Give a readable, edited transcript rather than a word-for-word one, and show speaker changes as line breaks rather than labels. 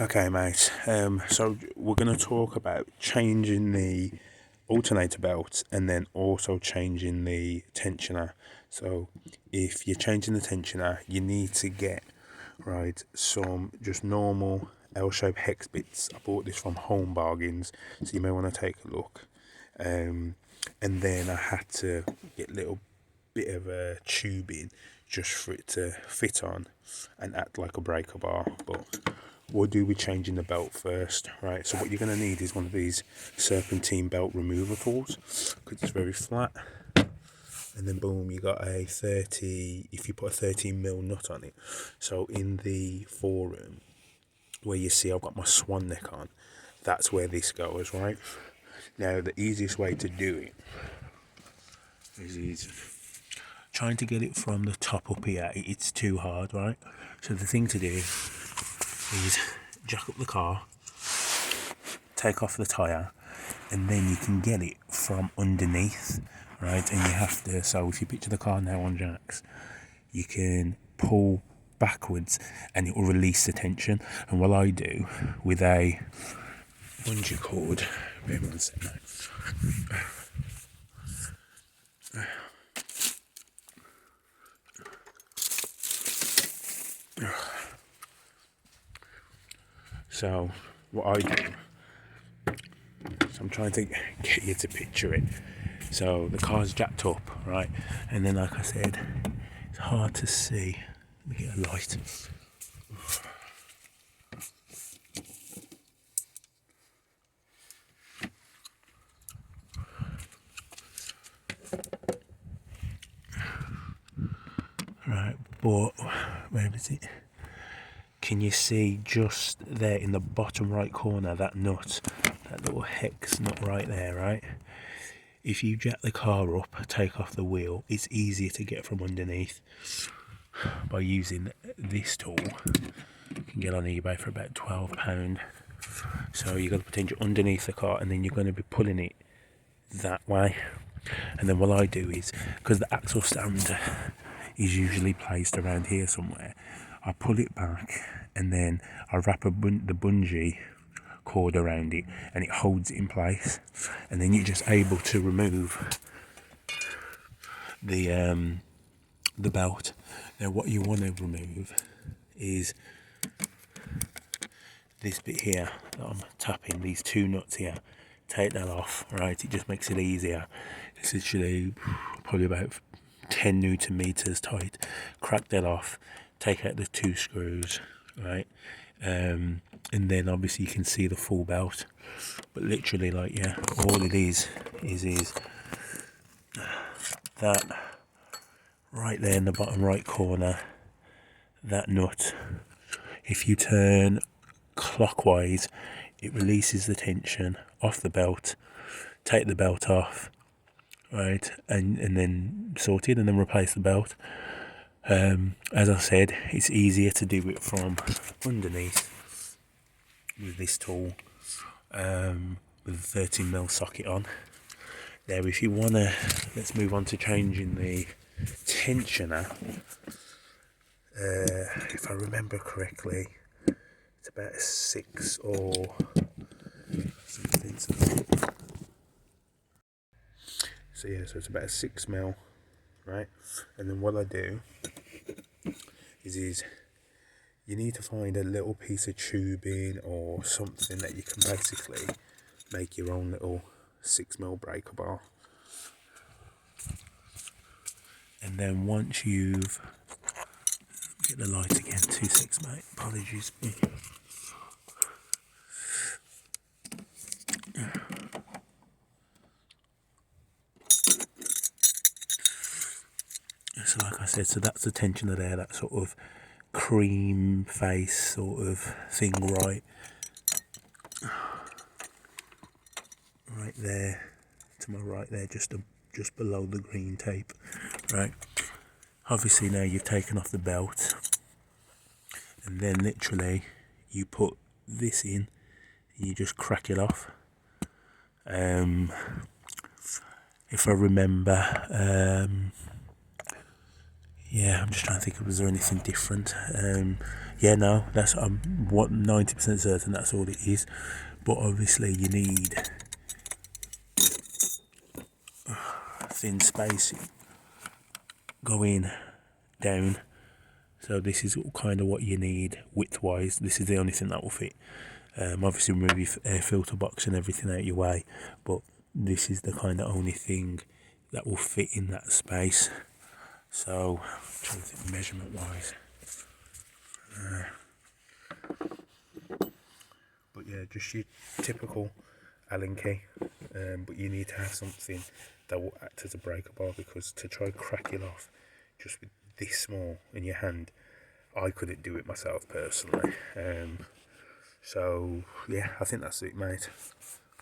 Okay, mate. So we're going to talk about changing the alternator belt and then also changing the tensioner. So if you're changing the tensioner, you need to get some just normal L-shaped hex bits. I bought this from Home Bargains, so you may want to take a look. And then I had to get a little bit of a tubing just for it to fit on and act like a breaker bar. But we'll do with changing the belt first, right? So what you're going to need is one of these serpentine belt remover tools, because it's very flat. And then boom, you got a 30, if you put a 13mm nut on it. So in the forum where you see I've got my swan neck on, that's where this goes, right? Now the easiest way to do it is trying to get it from the top up here. It's too hard, right? So the thing to do is jack up the car, take off the tyre, and then you can get it from underneath, right? And you have to, so if you picture the car now on jacks, you can pull backwards and it will release the tension. And what I do with a bungee cord, wait one second. So what I do, so I'm trying to get you to picture it. So the car's jacked up, right? And then, like I said, it's hard to see. Let me get a light. Right, but where is it? Can you see just there in the bottom right corner, that nut, that little hex nut right there, right? If you jack the car up, take off the wheel, it's easier to get from underneath by using this tool. You can get on eBay for about £12. So you've got to pretend you're underneath the car and then you're going to be pulling it that way. And then what I do is, because the axle stand is usually placed around here somewhere, I pull it back and then I wrap the bungee cord around it and it holds it in place, and then you're just able to remove the belt. Now what you want to remove is this bit here that I'm tapping, these two nuts here. Take that off, right? It just makes it easier. It's literally probably about 10 Newton meters tight. Crack that off, take out the two screws, right? And then obviously you can see the full belt. But literally, like, yeah, all it is that right there in the bottom right corner, that nut. If you turn clockwise, it releases the tension off the belt. Take the belt off, right, and then sort it and then replace the belt. As I said, it's easier to do it from underneath with this tool, with a 13mm socket on. Now if you want to, let's move on to changing the tensioner. If I remember correctly, it's about a 6 or something. So yeah, so it's about a 6mm, right? And then what I do is you need to find a little piece of tubing or something that you can basically make your own little 6mm breaker bar. And then once you've, get the light again, 2.6 mate, apologies. So like I said, so that's the tensioner there, that sort of cream face sort of thing, right there to my right there, just below the green tape, right? Obviously now you've taken off the belt, and then literally you put this in and you just crack it off. If I remember, Yeah, I'm just trying to think, was there anything different? Yeah, no, I'm 90% certain that's all it is. But obviously you need thin spacing going down. So this is kind of what you need width-wise. This is the only thing that will fit. Obviously remove your air filter box and everything out your way, but this is the kind of only thing that will fit in that space. So, I'm trying to think measurement-wise. But yeah, just your typical Allen key. But you need to have something that will act as a breaker bar, because to try crack it off just with this small in your hand, I couldn't do it myself personally. So yeah, I think that's it, mate.